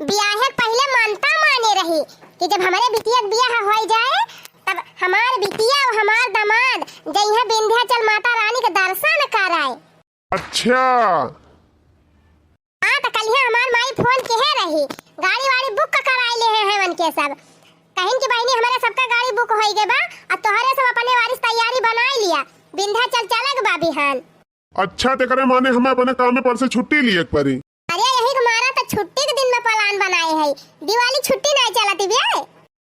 ब्याहे पहले मानता माने रही कि जब हमारे बिटिया के ब्याह हो जाए तब हमार बिटिया और हमार दामाद जइहा विंध्याचल माता रानी के दर्शन कराए। अच्छा हाँ तो कल हमार माई फोन के रही गाड़ी वाड़ी बुक कराए ले हैं उनके सब कहीं की बहनी हमारे सबका गाड़ी बुक हो गए बा और तोहरे सब अपने वारिस तैयारी बनाई लिया विंध्याचल चलग बा बिहान। अच्छा ते करे माने हम अपने काम में पर से छुट्टी लिए परी। अरे यही हमारा तो छुट्टी के दिन में प्लान बनाए है दिवाली छुट्टी नहीं चलती बिया।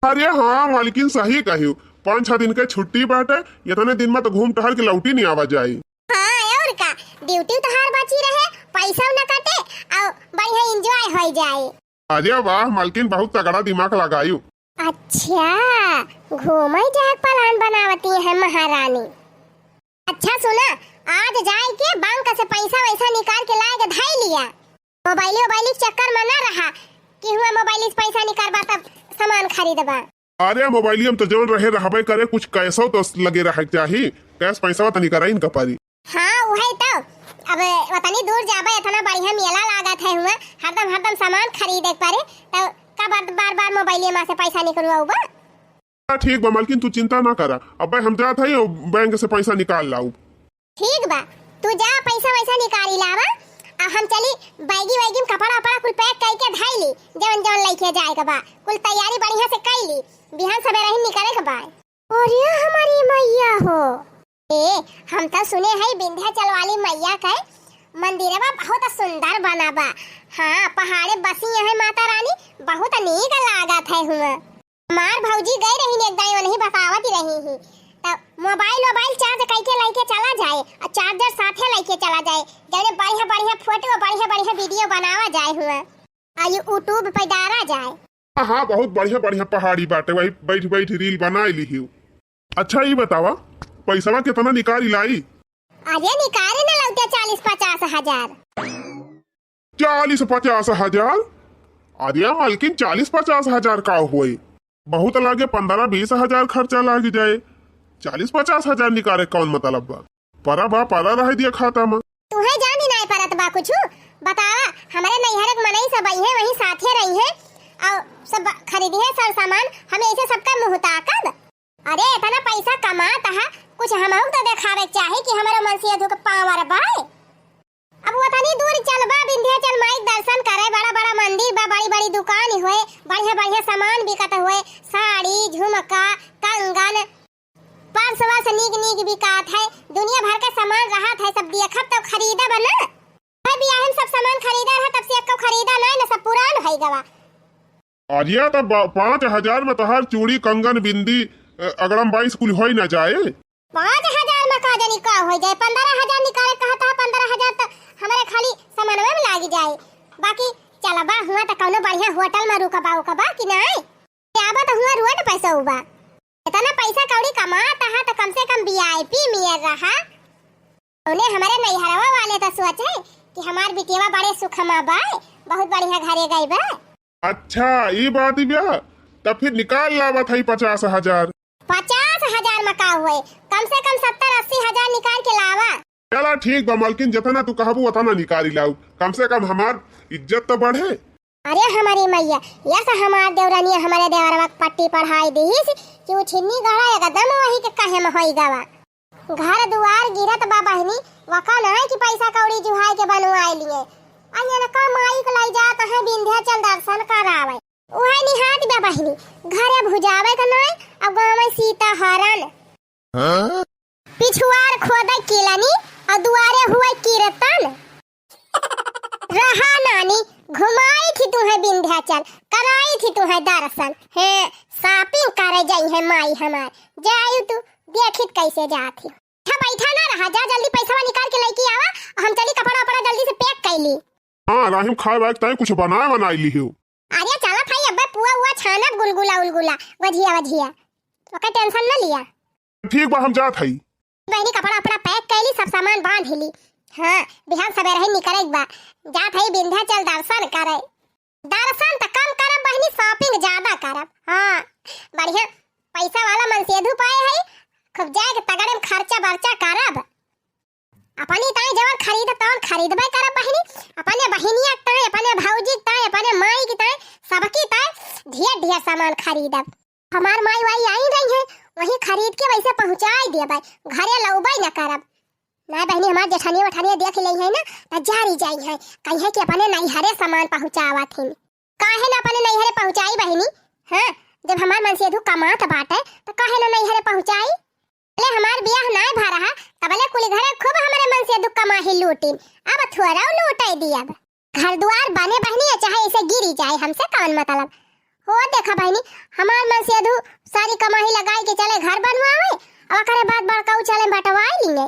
अरे हाँ मालकिन सही कही 5-6 दिन के छुट्टी बाटे इतने दिन में तो घूम टहल के लौटी नहीं आवा जाई। हाँ और का ड्यूटी तो हर बची रहे पैसा न कटे और बढ़िया एंजॉय हो जाए। अरे वाह मालकिन बहुत तगड़ा दिमाग लगायू। अच्छा घूमे जाए प्लान बनावती है महारानी। अच्छा सुना आज जाए के बैंक से पैसा वैसा निकाल के लाए के धाई लिया मोबाइल चक्कर में न रहा कि हुआ मोबाइल से पैसा निकालबा तब सामान खरीदबा। अरे मोबाइल हम तो जौन रहे रहबे करे कुछ कैसो तो लगे रहे चाहिए कैश पैसा तो निकल इन कपारी। हाँ वही तो अब वतनी दूर जाबे इतना बढ़िया मेला लागत है हुआ हरदम सामान खरीदे पारे तो कब बार मोबाइल में से पैसा निकलवाऊबा। ठीक बा मालकिन तू चिंता ना करा अब हम जात है बैंक से पैसा निकाल लाऊ। ठीक बा तू जा पैसा वैसा निकाली लावा आ हम चली बैगी वैगी कपड़ा अपना कुल पैक करके धाई ली जवन लेके जाए के बा कुल तैयारी बढ़िया से कर ली बिहान सवेरे ही निकले के बा। और ये हमारी मैया हो ए हम तो सुने है विंध्याचल वाली मैया का मंदिरवा बहुत सुंदर बना बा। हाँ पहाड़े बसी है माता रानी बहुत नीक लागत है हुआ हमार भौजी गई रही एक दाई वही बतावत ही रही ही मोबाइल चार्ज करके लेके चला जाए और चार्जर साथे लेके चला जाए जने बढ़िया फोटो बढ़िया वीडियो बनावा जाए हुआ आ यूट्यूब पे डाला जाए। हाँ बहुत बढ़िया पहाड़ी बाटे वही बैठ रील बना ली ही। अच्छा ये बतावा पैसा कितना निकाल लाई। अरे निकाले न लगते 40-50 हजार। 40-50 हजार अरे मालकिन 40-50 हजार का हुए बहुत लागे 15-20 हजार खर्चा लाग जाए 40-50 हजार निकाले कौन मतलब बा परा रह दिया खाता में तुम्हें जानी नहीं परत बा कुछ बतावा हमारे नैहर के मनई सब आई है वही साथे रही है और सब खरीदी है सर सामान हमें ऐसे सबका मुंह ताकत। अरे इतना पैसा कमाता है कुछ हमहु तो दिखावे चाहिए कि हमारे मनसिया धो के पावर बाए। अब वो तनी दूर चलबा विंध्याचल माई दर्शन करे बड़ा मंदिर बा बड़ी दुकान हुए बढ़िया सामान बिकत हुए साड़ी झुमका कंगन पर्सवा से नीक बिकात है दुनिया भर का सामान रहत है सब देखब तो खरीदा बना है भी हम सब सामान खरीदा है तब से एको खरीदा नहीं ना सब पुरान है गवा। अरे तो 5,000 में तो हर चूड़ी कंगन बिंदी अगड़म 22 कुल हो ना जाए 5,000 में का जानी का हो जाए 15,000 निकाले कहता 15,000 तो हमारे खाली सामान में लाग जाए बाकी चलबा हुआ तो कौनो बढ़िया होटल में रुकबा कि नहीं आबा तो हुआ रोड पैसा हुआ इतना पैसा कौड़ी कमाता है तो कम से कम वीआईपी मिल रहा उन्हें हमारे नैहरवा वाले तो सोचे कि हमार बिटिया बड़े सुखमा बा बहुत बढ़िया घरे गई बा। अच्छा ये बात ही ब्याह तब फिर निकाल लावा था 50,000 में का हुए कम से कम 70-80 हजार निकाल के लावा। चला ठीक बा मालकिन जितना तू कहबू उतना निकाल लाऊ कम से कम हमार इज्जत तो बढ़े। अरे हमारी मैया यस हमार देवरानी हमारे देवरवा पट्टी पढ़ाई दी कि वो छिन्नी गड़ा एकदम वही के कहे में होई गवा घर दुआर गिरत बा बहनी वका नहीं कि पैसा कौड़ी जुहाई के बनवाई लिए आया न का माई को लाई जात है विंध्याचल दर्शन करावे ओहे निहात बा बहनी घरे भुजावे का नहीं अब गांव में सीता हरण पिछुआर खोदे किलनी और दुआरे हुए कीर्तन रहा नानी घुमाई थी तुम्हें विंध्याचल कराई थी तुम्हें दर्शन है शॉपिंग करे जाई है माई हमार जायू तू देखित कैसे जाती था बैठा ना रहा जा जल्दी पैसा निकाल के लेके आवा हम चली कपड़ा जल्दी से पैक कर ली। हां राहिम खाए बात तय कुछ बनाई ली हो। अरे चला भाई अब पुआ हुआ छाना गुलगुला वधिया ओका टेंशन न लिया। ठीक बा हम जात हई बहनी कपड़ा पैक कर ली सब सामान बांध ली। हाँ बिहान सवेरे ही निकले बा जात है विंध्याचल दर्शन करे दर्शन तो कम करब बहनी शॉपिंग ज्यादा करब। हाँ बढ़िया पैसा वाला मनसेधु पाए है खूब जाके तगड़े खर्चा बर्चा करब अपनी ताई जवन खरीद तवन खरीदबे करब बहनी अपने बहिनिया ताई अपने भौजी ताई अपने माई की ताई सामान खरीदब। हमार माई वाई आई रही है, वही खरीद के वैसे पहुंचाई दिया भाई, घरे लौबई न करब। ना बहनी हमार जेठानी वठानी देख ली है ना त जारी जाई है, कहे कि अपने नैहरे सामान पहुंचावत हिन। काहे ना अपने नैहरे पहुंचाई बहनी? हां, जब हमार मन से धु कमात बाटे त काहे ना नैहरे पहुंचाई? ले हमार बियाह नाय भा रहा तबले कुल घरे खूब हमारे मन से दुख कमाही लूटिन, अब थोड़ा लूटाई दिया। घर द्वार बने बहनी चाहे ऐसे गिरी जाए, हमसे कौन मतलब हो। देखा बहनी हमार मन से धु सारी कमाई लगाई के चले घर बनवावे और करे बाद बड़का चले बटवाई लिंगे।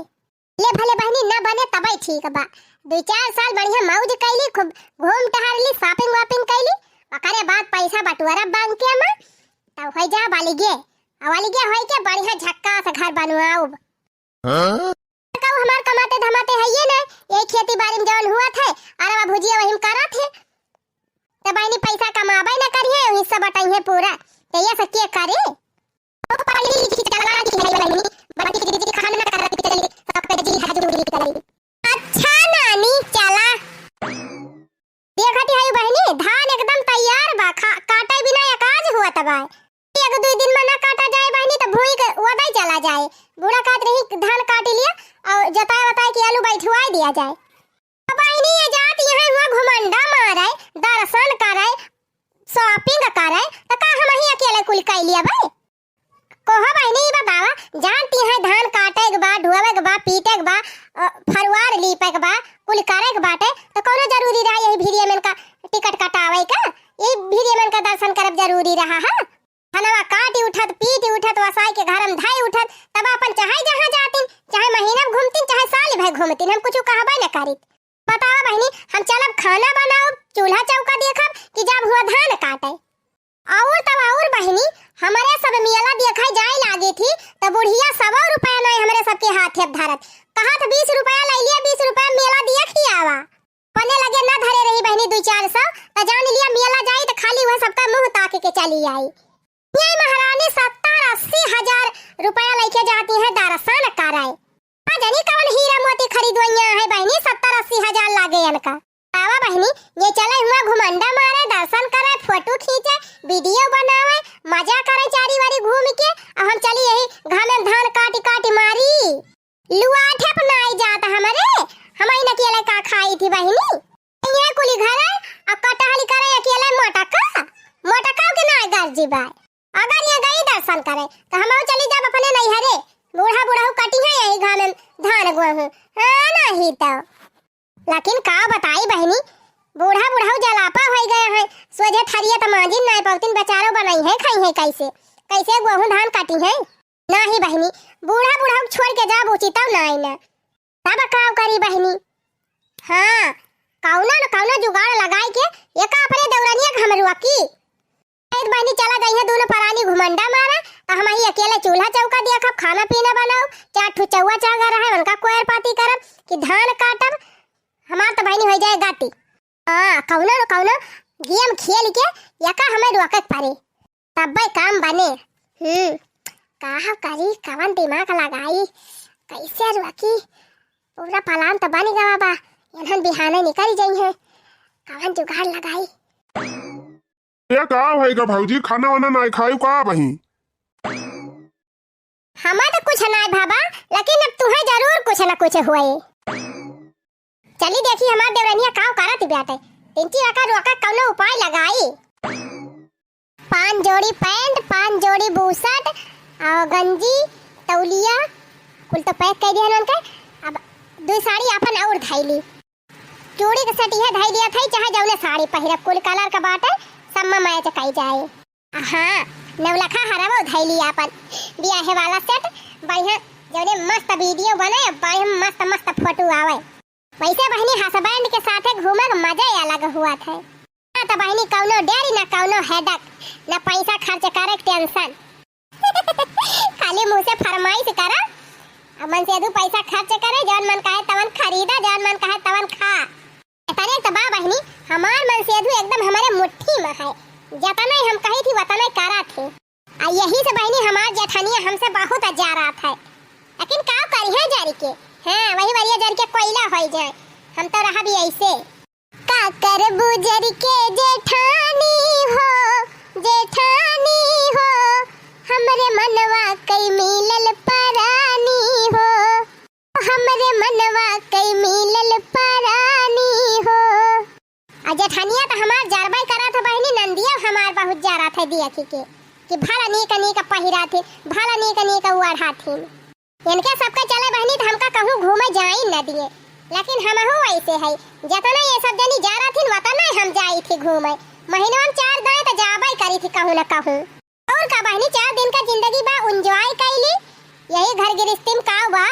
ले भले बहनी न बने तबे ठीक बा, 2-4 साल बढ़िया मौज कैली, खूब घूम टहर ली, शॉपिंग वापिंग कैली, ओकरे बाद पैसा बटुआरा बैंक के में तब होई जा वाली गे होई के बढ़िया झक्का से घर बनवाऊ। कहू हमार कमाते धमाते है ये ना, यही खेती बाड़ी में जौन हुआ थे अरवा भुजिया वही करा थे तो बहनी पैसा कमाबे न करिए, हिस्सा बटाइए पूरा तो ये सब के करे। पढ़ी लिखी चला की है बहनी, बाकी की खाना ना करती चली सब पे जी हाजुरी करी। अच्छा नानी चला देखती है बहनी, धान एकदम तैयार बा, काटे बिना एकाज हुआ तबा। 1-2 दिन में ना काटा जाए बहनी तो भूई के वदाई चला जाए। बूढ़ा काट रही धान काट लिया और जताए बताए कि आलू बैठवाई दिया जाए। बहनी ये जात यहाँ हुआ घुमंडा मारे, दर्शन करे, शॉपिंग करे तो का हम ही अकेले कुल कर लिया भाई? कोहा बहनी बतावा, जानती है धान काटे के बाद ढोवे के बाद पीटे के बाद फरवार लीपे के बाद कुल करे के बाटे तो कोनो जरूरी रहा यही भीड़िया में का टिकट कटावे का, यही भीड़िया में का दर्शन करब जरूरी रहा है। हनवा काटी उठत पीटी उठत वसाई के घर में धाई उठत तब अपन चाहे जहां जातिन, चाहे महीना में घूमतिन, चाहे साल भर घूमतिन, हम कुछ कहबे न करित। बताओ बहनी हम चलब खाना बनाओ, चूल्हा चौका देखब कि जब हुआ धान काटे। और तब और बहनी हमारे सब मेला देखा जाए लागी थी तो बुढ़िया 100 रुपया नहीं हमारे सबके हाथे धरत, कहा था 20 रुपया ले लिया, 20 रुपया मेला दिया खियावा। पने लगे न धरे रही बहनी 2-400 तो जान लिया मेला जाई तो खाली वह सबका मुंह ताके के चली आई। ये महारानी 70-80 हजार रुपया लेके जाती है दर्शन कराए। जानी कौन हीरा मोती खरीदवैया है बहनी, 70-80 हजार लागे इनका। आवा बहनी ये चले हुआ घुमंडा मारे, दर्शन करे, फोटो खींचे, वीडियो बनावे, मजा करे चारी वारी घूम के। अब हम चली यही घर में धान काटी काटी मारी लुआ ठेप नाई जाता हमारे, हम ही अकेले का खाई थी बहनी। ये कुली घर है अब कटहली करे अकेले मोटका के ना गर्जी बाय। अगर ये गई दर्शन करे तो हम चली जाब अपने नैहरे, बूढ़ा कटी है यही घर में धान गेहूं नहीं तो। लेकिन का बताई बहनी बूढ़ा जलापा हो गए हैं, सोझे थरिया तो मांजिन नहीं पौतिन, बेचारो बनाई है खाई है कैसे गेहूं धान काटी है नहीं बहनी। बूढ़ा छोड़ के जाब उचित नहीं ना, तब का करी बहनी? हाँ कौना जुगाड़ लगाई के एका अपने दौरानिया घमरुआ की एक बहनी चला गई है दोनों परानी घुमंडा मारा तो हम ही अकेले चूल्हा चौका देखब, खाना पीना बनाओ, 4 ठो चौवा चागा रहे उनका कोयर पाती करब कि धान काटब। हमार तो बहनी हो जाए गाती। हां कौनो गेम खेल के यका हमें रोकत पारे तब काम बने। का करी कवन दिमाग लगाई कैसे रोकी, पूरा प्लान तो बन गया बा, एहन बिहाने निकल जाई है, कवन जुगाड़ लगाई। ये का भाई का भौजी खाना वाना नहीं खाई का बही? हमार तो कुछ नहीं भाबा, लेकिन अब तुम्हें जरूर कुछ न कुछ हुए। चली देखी हमार देवरनिया काव करत बेटे, तिंची आका रोका कौनो उपाय लगाई। 5 जोड़ी पैंट, 5 जोड़ी बूशर्ट और गंजी तौलिया कुल तो पैक कर दिया उनके। अब 2 साड़ी अपन और धैली, चूड़ी के सटिया धै दिया थई, चाहे जौने साड़ी पहिरब कुल कलर का बाटे सम्मा माया चकाई जाए। हाँ नवलखा हरावो धैली अपन बियाहे वाला सेट बढ़िया, जौने मस्त वीडियो बने, बढ़िया मस्त फोटो आवे। वैसे बहनी हस्बैंड के साथे घूमे का मजा ही अलग हुआ था। तो बहनी कौनो डेरी ना कौनो हेडक, ना पैसा खर्च करे टेंशन खाली मुंह से फरमाइश करा, अब मन से दू पैसा खर्च करे, जौन मन कहे तवन खरीदा, जौन मन कहे तवन खा। तने तो बा बहनी हमार मन से दू एकदम हमारे मुट्ठी में है, जतना हम कही थी वतना करा थे। आ यही से बहनी हमार जेठानिया हमसे बहुत जा रहा था, लेकिन का करी है जारी के। हाँ वही वाली जर के कोयला हो जाए, हम तो रहा भी ऐसे। का कर बुजर के जेठानी हो जेठानी मनवा कई मिलल परानी हो, हमरे मनवा कई मिलल परानी हो। आ जेठनिया तो हमार जरबाई करा था बहनी, नंदिया हमार बहुत जरा थे दिया कि भला नीक पहिरा थे, भला नीक उड़ा थे। इनके सबके चले बहनी तो हमका कहूँ घूमे जाई न दिए, लेकिन हमहू ऐसे है जतना ये सब जनी जा रहा थी वतना हम जाई थी घूमे। महीनों में 4 दिन तो जाबई करी थी कहूँ न कहूँ। और का बहनी 4 दिन का जिंदगी बा एंजॉय कैली, यही घर गृहस्थी में का बा।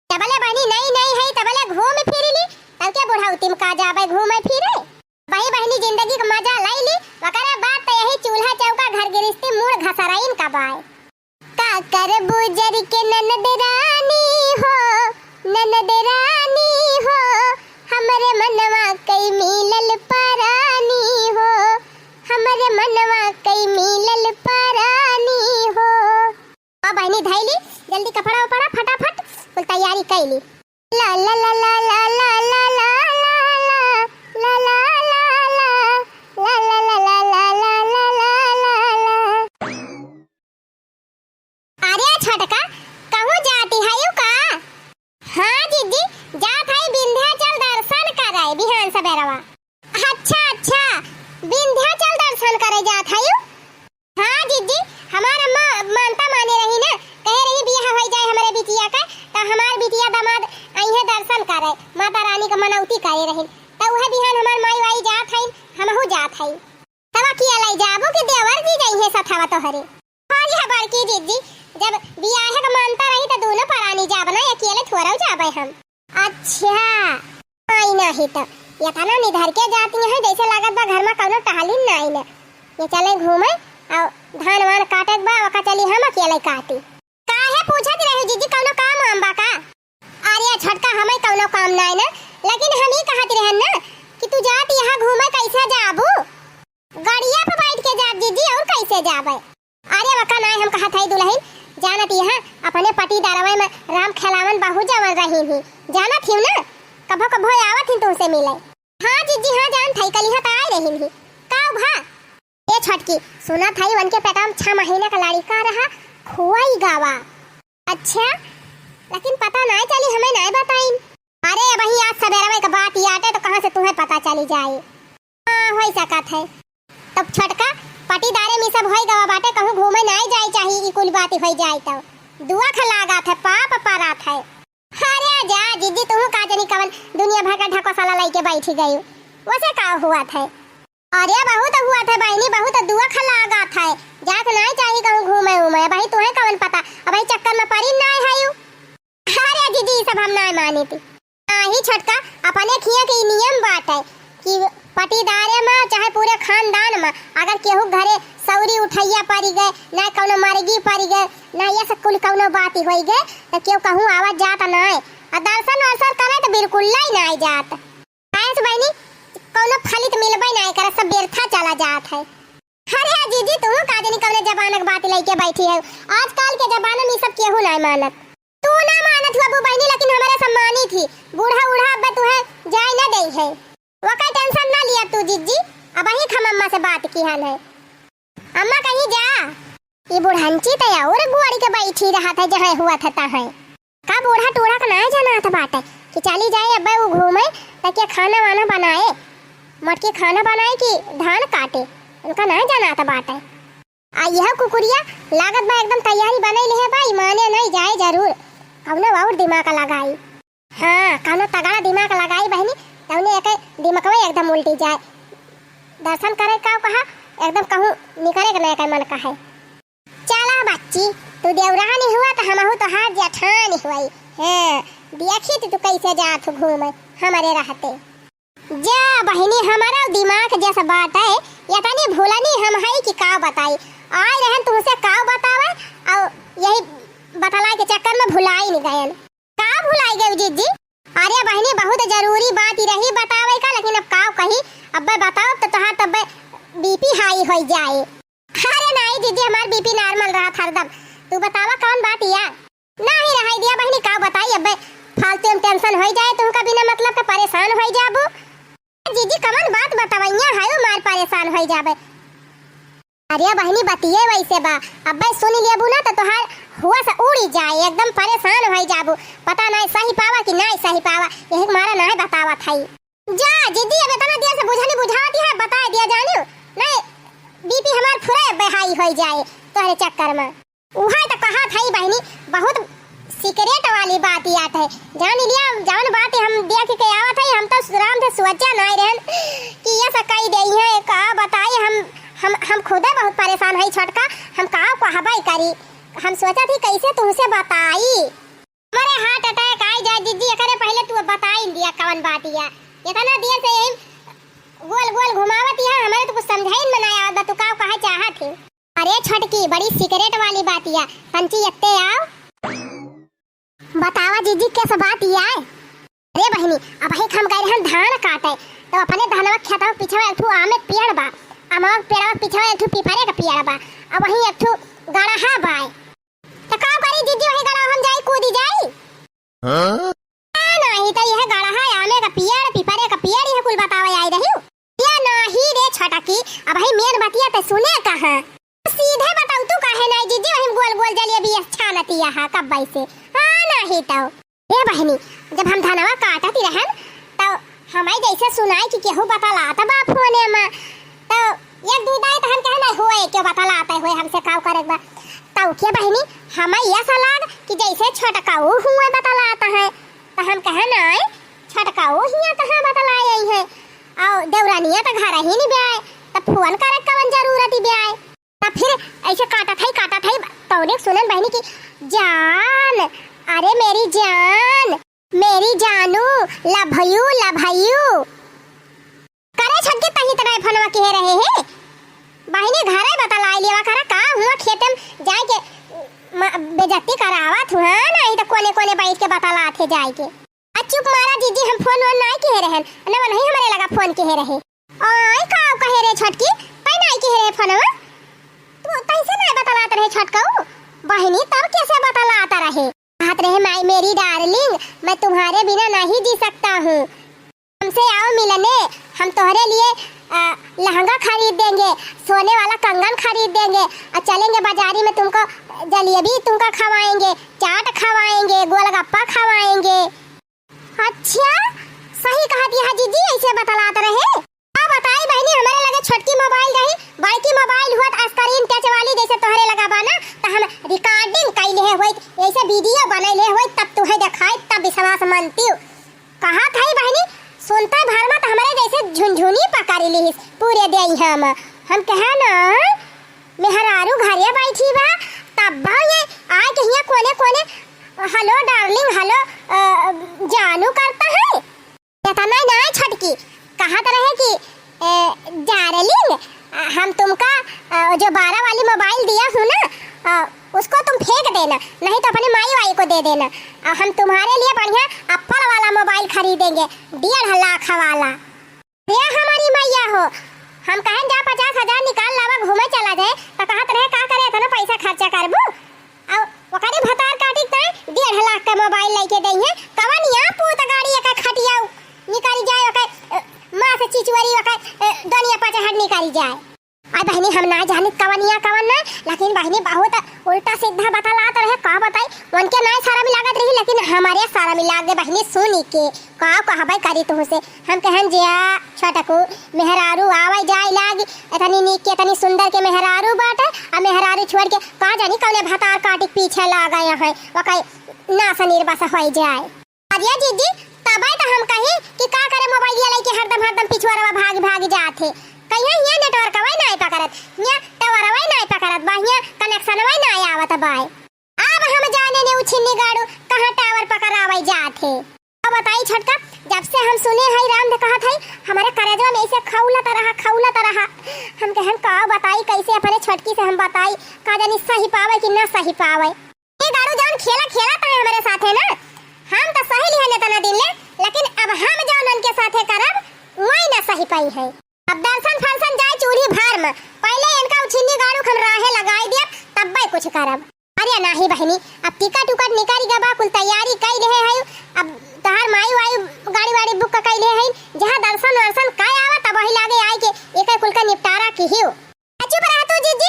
तबले बहनी नहीं है तबले घूम फिरली, तब के बुढ़ाउती में का जाबई घूमे फिरे। वही बहनी जिंदगी का मजा लैली, वकरा बात तो यही चूल्हा चौका घर गृहस्थी मूड़ घसराइन का बाय। का कर बुजर के ननद रानी हो, ननद रानी हो, हमरे मनवा कई मिलल परानी हो, हमरे मनवा कई मिलल परानी हो। अब बहनी धैली जल्दी कपड़ा उपड़ा फटाफट कुल तैयारी कैली। ला ला ला ला ला ला ला ला ला ला छटका कहूँ जाती है यू का? हाँ जीजी जात है विंध्याचल दर्शन करे बिहान सबेरवा। अच्छा विंध्याचल दर्शन करे जात है यू? हाँ जीजी हमार अम्मा मानता माने रही ना, कह रही बियाह हो जाए हमारे बिटिया का तो हमार बिटिया दामाद आई है दर्शन करे, माता रानी का मनौती करे रही तो वह बिहान हमार माई वाई जात है, हमहू जात है। तब किया लाई जाबो कि देवर जी गई है सथावा तो हरे। हाँ जी हमार की जीजी जब बियाह का मानता रही तो दोनों परानी जाब ना, अकेले थोड़ा जाबे हम। अच्छा आई नहीं तो ये तना निधर के जाती है जैसे लागत बा घर में कौनो टहलिन नहीं ना, ये चले घूमे और धान वान काटे बा वका चली हम अकेले काटी। काहे पूछत रही जीजी कौनो काम आम बा का? अरे छटका हमें कौनो काम नहीं ना, लेकिन हम ही कहत रहन ना कि तू जात यहाँ घूमे कैसे जाबू? गाड़िया पे बैठ के जाब जीजी और कैसे जाबे? अरे वका नहीं हम कहत है दुल्हन जानत यहाँ अपने पति दारवा में राम खेलावन बहु जवन रही ही जानत ही ना, कभो कभो आवत ही तुमसे मिले। हाँ जीजी हाँ जान थई कली हां आए रही ही का भा। ए छटकी सुना थई वन के पेटा में 6 महीने का लड़का रहा खुआई गावा। अच्छा लेकिन पता नहीं चली हमें नहीं बताई। अरे वही आज सवेरे का बात याटे तो कहां से तुम्हें पता चली जाए। हां होई सकत है तब छटका पटीदारे में सब होई गवा बाटे कहूं घूमे नहीं जाई चाहिए ई कुल बात होई जाई तो दुआ खलागा थे पाप पारात है। अरे जा जीजी तू का जनी कवन दुनिया भर का ढकोसला लेके बैठी गई वैसे का हुआ था? अरे बहुत हुआ था बहनी बहुत दुआ खलागा था, जात नहीं चाहिए कहूं घूमे उमे भाई तुम्हें कवन पता अब भाई चक्कर में पड़ी नहीं है यू। अरे जीजी सब हम नहीं मानी थी ही छटका अपने खिया के नियम बात है कि पटीदारे में चाहे पूरे खानदान में अगर केहू घरे सौरी उठैया पड़ी गए ना कौनो मरगी पड़ी गए ना ये सब कुल कौनो बात ही होई गए तो केहू कहूं आवाज जात नहीं और दर्शन वर्शन करे तो बिल्कुल नहीं जात। ऐस बहनी कौनो फलित मिलबे नहीं करे सब व्यर्था चला जात है। अरे जीजी तू का जनी कौनो जबानक बात लेके बैठी है, आजकल के जमाने में सब केहू नहीं मानत। तू ना मानत हुआ बहनी लेकिन हमारे सम्मानी थी बूढ़ा उढ़ा अब तुहे जाय ना दे है वका टेंशन ना लिया तू जीजी। अब ही हम अम्मा से बात की है अम्मा कहीं जा ये बुढ़ांची तो और गुआड़ी के बैठी रहा था जहाँ हुआ था तहाँ का बूढ़ा टूढ़ा का ना जाना था बात है कि चली जाए अब वो घूमे तो क्या खाना वाना बनाए मटकी खाना बनाए कि धान काटे उनका ना जाना था बात है। आ यह कुकुरिया लागत बा एकदम तैयारी बने ले है भाई माने नहीं जाए जरूर कौनो और दिमाग लगाई। हाँ कौनो तगड़ा दिमाग लगाई बहनी तौने एक दिमागवा एकदम उल्टी जाए दर्शन करे का कहा एकदम कहूँ निकले के नहीं मन का है। चला बच्ची तू देवरानी हुआ तो हमहू तो हाथ जेठानी हुई है देखी तू कैसे जात घूमे हमारे रहते जा बहनी हमारा दिमाग जैसा बात है या तनी भूलनी हम है कि का बताई आए रहन तुमसे का बतावे और यही बतला के चक्कर में भुलाई नहीं गए का भुलाई गए जीजी। अरे बहनी बहुत जरूरी बात ही रही बतावे का लेकिन अब का कही अब बताओ तो तोहार तब बीपी हाई हो जाए। अरे नहीं दीदी हमार बीपी नॉर्मल रहा हरदम तू बतावा कौन बात या नहीं रहा दिया बहनी का बताई अब फालतू में टेंशन हो जाए तुमका बिना मतलब का परेशान हो जाबो। जीजी कौन बात बतावैया है मार परेशान हो जाबे अरे बहनी बतिये वैसे बा, अब भाई सुन लिया ना तो तोहार हुआ से उड़ी जाए, एकदम परेशान हो जाबू, पता नहीं सही पावा कि नहीं सही पावा, यही मारा नहीं बतावा थाई। जा दीदी अब इतना देर से बुझानी बुझाती है, बता दिया जानो नहीं बीपी हमार फुरे बहाई हो जाए तोहरे चक्कर में। उहा तो कहा थाई बहनी, बहुत सीक्रेट वाली बात याद है, जान लिया जान बात हम देख के आवत है, हम तो राम से सोचा नहीं रहन कि ये सब कही दई है, का बताई हम खुद बहुत परेशान है छोटका, हम का कहबई करी, हम सोचा थी कैसे तुमसे बताई। हमारे हार्ट अटैक आई जाए दीदी, एकरे पहले तू बताई दिया कौन बात या, इतना देर से यही गोल गोल घुमावत है, हमारे तो कुछ समझाई में नहीं आवत, तू का कहे चाहत है। अरे छोटकी बड़ी सीक्रेट वाली बात या, पंची एत्ते आओ बतावा जीजी कैसे बात या। अरे बहनी अब हम गए हम धान काटे, तो अपने धानवा खेतवा पीछे एक ठो आमे पेड़ बा, आमा पेड़वा पीछे एक ठो पीपरे का पेड़ बा, अब वही एक ठो गड़हा बाय, तो का करी जीजी वही गड़हा हम जाई कूदी जाई। हां नहीं तो यह गड़हा आमे का पेड़ पीपरे का पेड़ ये कुल बतावा आई रही या नहीं रे छोटकी, अब भाई मेन बतिया तो सुने कहां, सीधे बताऊ तू काहे नहीं जीजी वही गोल गोल जलिए भी अच्छा नतिया है कब बाई से। हां नहीं तो ए बहनी जब हम धनवा काटती रहन तो हमाई जैसे सुनाई कि केहू बतलाता बा फोने में, तो एक दूदाई तो हम कहना होए क्यों बतलाते हुए हमसे काव करे बा, तो के बहनी हमाई ऐसा लाग कि जैसे छोटकाऊ हुए बतलाता है, तो हम कहना छोटकाऊ हिया कहां बतलाए आई है, और देवरानिया तो घर ही नहीं ब्याए, तो फोन करे कवन जरूरत ही ब्याए, तो फिर ऐसे काटा था तौने सुनन बहनी की जान, अरे मेरी जान मेरी जानू लभयू करे छटके तही तरह फोनवा कह रहे हैं बहनी घरे बतलाई लेवा करा का हुआ खेतम जाए के बेजती करावत हुआ नहीं तो कोने कोने बैठ के बतलाते जाए के। चुप मारा दीदी हम फोन वन नहीं कह रहे न नहीं हमारे लगा फोन कह रहे ओए का कह रहे छटकी पै नहीं कह रहे फोनवा तू कैसे नहीं बतलात रहे छटकाऊ बहनी तब कैसे बतलाता रहे, कहत रहे माई मेरी डार्लिंग मैं तुम्हारे बिना नहीं जी सकता हूँ, हमसे आओ मिलने, हम तुम्हारे लिए लहंगा खरीद देंगे, सोने वाला कंगन खरीद देंगे, और चलेंगे बाजारी में तुमको जलेबी तुमको खवाएंगे, चाट खवाएंगे, गोलगप्पा खवाएंगे। अच्छा सही कहा दिया जीजी ऐसे बतलाते रहे। अब बताई बहनी हमारे लगे छोटकी मोबाइल रही, बड़की मोबाइल हुआ स्क्रीन टच वाली जैसे तोहरे लगा बाना, तो हम रिकॉर्डिंग कैले होई ऐसे वीडियो बनैले होई तब तुहे दिखाई तब विश्वास मानती कहा था बहनी सुनता भर में तो हमारे जैसे झुनझुनी पकड़ ली पूरे देई हम कहा ना मेहरारू घरे बैठी बा तब बा ये आए कहिया कोने कोने हेलो डार्लिंग हेलो जानू करता है, इतना ना छटकी कहा तो रहे कि डार्लिंग हम तुमका जो 12 वाली मोबाइल दिया हूँ ना उसको तुम फेंक देना, नहीं तो अपनी माई वाई को दे देना, हम तुम्हारे लिए बढ़िया एप्पल वाला मोबाइल खरीदेंगे 1.5 लाख वाला। ये हमारी मैया हो, हम कहें जा 50,000 निकाल लावा घूमे चला जाए, तो कहत रहे का करे इतना पैसा खर्चा करबू, और वकरे भतार काटी त 1.5 लाख का मोबाइल लेके दई है, कवन या पूत गाड़ी का खटिया निकाली जाए ओके मां से चिचवरी ओके दुनिया पचहट निकाली जाए। आई बहनी हम ना जानित कवनिया कवन ना, लेकिन बहनी बहुत उल्टा सीधा बतलात रहे, का बताई उनके ना सारा मिलागत रही, लेकिन हमारे सारा मिला दे बहनी सुनी के का कहबे करी तो से हम कहन जिया छोटकू मेहरारू आवे जाए लागी इतनी नीक के इतनी सुंदर के मेहरारू बाटे, आ मेहरारू छोड़ के का जानी कौने भतार काटी पीछे लागा है वकई नासा निर्बस हो जाए। अरे दीदी तबे तो हम कही कि का करे मोबाइल लेके हरदम पिछवारवा भाग जाथे, कहिया हिया नेटवर्क वही नहीं पकड़त, हिया टावर वही नहीं पकड़त, बाहिया कनेक्शन वही नहीं आवत बाय, अब हम जाने ने उछिन्नी गाड़ू कहां टावर पकड़ावे जाथे। अब बताई छटका जब से हम सुने है राम ने कहा था हमारे करेजवा में ऐसे खौलत रहा, हम कहन का बताई कैसे अपने छटकी से हम बताई का जानी सही पावे कि ना सही पावे, ये गाड़ू जान खेला था हमारे साथ है ना, हम तो सही लिहने तना दिन ले, लेकिन अब हम जान उनके साथे करब वही ना सही पाई है। अब दर्शन फंक्शन जाए चूल्ही भर में पहले इनका उछिन्नी गाड़ू हम राहे लगाई दिया तब भाई कुछ करब। अरे नाही बहनी अब टिकट उकट निकाली गबा कुल तैयारी कई रहे है, अब तहार माई वाई गाड़ी वाड़ी बुक कई ले है, जहां दर्शन वर्शन काय आवा तब वही लागे आए के एक कुल का निपटारा की हियो। चुप रह तू जीजी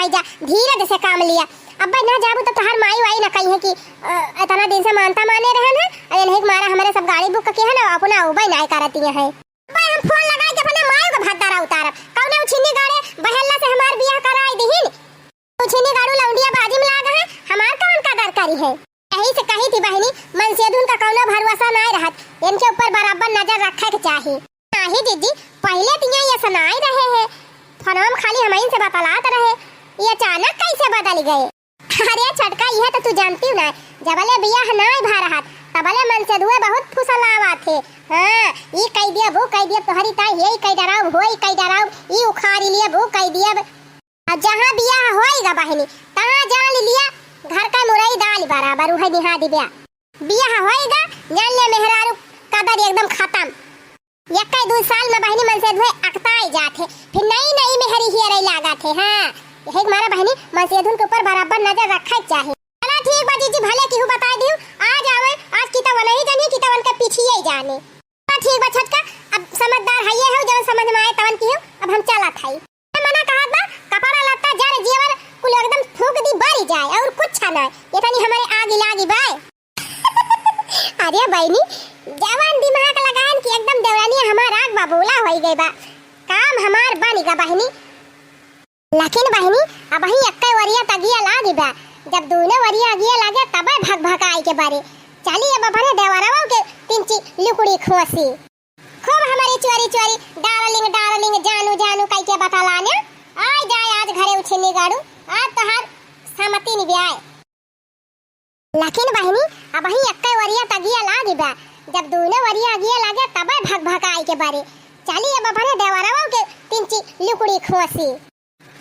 भैया धीरज से काम लिया। अब ना जाबू तो तोहार माई वाई ना कही है कि इतना दिन से मानता माने रहन है अरे नहीं मारा हमारे सब गाड़ी बुक के है ना अपना उबई ना करती है भाई हम फोन लगा के अपने माई को भत्तारा उतारब कौने उछिनी गाड़े बहल्ला से हमार बियाह कराई दहिन उछिनी गाड़ू लौंडिया बाजी में लाग है हमार कौन कदर करी है। यही से कही थी बहनी मन से धुन का कौनो भरोसा ना रहत इनके ऊपर बराबर नजर रखे के चाहिए। नहीं जीजी पहले तिया ये सुनाई रहे हैं फनाम खाली हमाइन से बतलात रहे ये अचानक कैसे बदल गए। अरे छटका यह तो तू जानती ना जबले बियाह नाय भा रहा तबले मन से धुए बहुत फुसलावा थे। हां ई कह दिया वो कह दिया तोहरी ता यही कह डराव होई कह डराव ई उखाड़ी लिया वो कह दिया अब जहां बियाह होएगा बहनी तहां जान लिया घर का मुरई दाल बराबर उहे निहा दिया बियाह होएगा जान ले मेहरारू कदर एकदम खत्म। एक 2 साल में बहनी मन से धुए अकताई जाते फिर नई नई मेहरी हियरे लागा थे। हां यही मारा बहनी मन से धुन के ऊपर बराबर नजर रखे चाहिए। चला ठीक बा जीजी भले केहू बता दियो आज आवे आज की तो नहीं जानी की तो उनके पीछे ही जाने ठीक बा छटका अब समझदार है ये हो जब समझ में आए तवन की हो अब हम चला थाई मना कहा बा कपड़ा लत्ता जाने जीवन कुल एकदम फूंक दी बारी जाए और कुछ ना ये तनी हमारे आग लागी बाय। अरे बहनी जवान दिमाग लगान की एकदम देवरानी हमार आग बबूला होई गई बा काम हमार बनेगा बहनी लेकिन बहनी अब ही अक्के वरिया तगिया लागी बा जब दोनों वरिया अगिया लागे तबे भग भगाई के बारे चली अब अपने देवरावा के तिंची लुकड़ी खोसी खूब हमारी चोरी चोरी डार्लिंग डार्लिंग जानू जानू कह के बतलाने आय जाए आज घरे उछनी गाड़ू आज तोहार सहमति नि ब्याह लेकिन बहनी अब ही अक्के वरिया तगिया लागी बा जब दोनों वरिया अगिया लागे तबे भग भगाई के बारे चली अब अपने देवरावा के तिंची लुकड़ी खोसी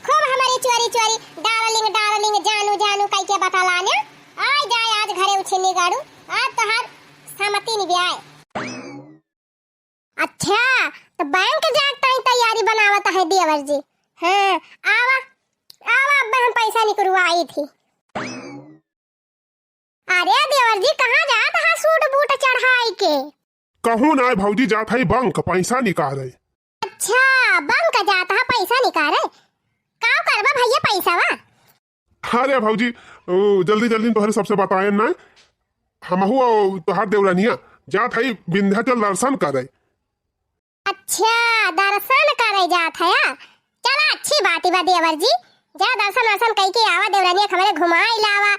खूब हमारी चोरी चोरी डार्लिंग डार्लिंग जानू जानू कह के बतलाने आय जाए आज घरे उछनी गाड़ू आज तोहार सहमति नि ब्याह। अच्छा तो बैंक जाकर ही तैयारी बनावत है देवर जी। हां आवा आवा अब हम पैसा निकलवाई थी। अरे देवर जी कहां जात है सूट बूट चढ़ाई के कहूं ना भौजी जात है बैंक पैसा निकाले। अच्छा बैंक जाता है पैसा निकाले का करबा भैया पैसा वा। अरे भौजी जल्दी जल्दी तोहरे सबसे बताए ना हमहू तोहार देवरानिया जात है विंध्याचल दर्शन करे। अच्छा दर्शन करे जात है चला अच्छी बात है देवर जी जा दर्शन दर्शन कई के आवा देवरानिया हमारे घुमाई लावा